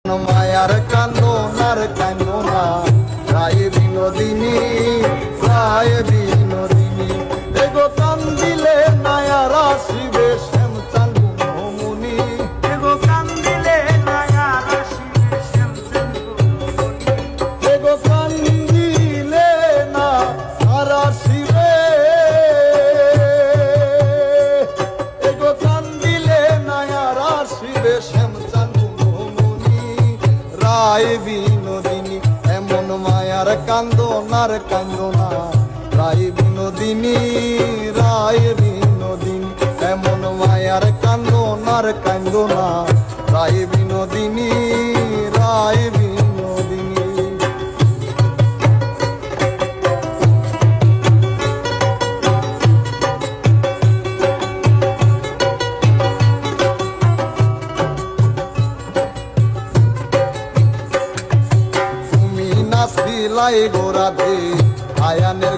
মায়ার কান্দনার কান্দনা রায় বিনোদিনী রায় বিনোদিনী এগো কান্দিলে নায়ার আসিবে শ্যামচাঁদ মুনি এগো কান্দিলে নায়ার আসিবে শ্যামচাঁদ মুনি এগো কান্দিলে না আর আসিবে এগো কান্দিলে নায়ার আসিবে শ্যামচাঁদ রায় বিনোদিনী এমন মায়ার কান্দনার কান্দনা রায় বিনোদিনী রায় বিনোদিনী এমন মায়ার কান্দনার কান্দনা রায় বিনোদিনী রায় বিনোদিনী সিলাই গোরা দে আয়ানের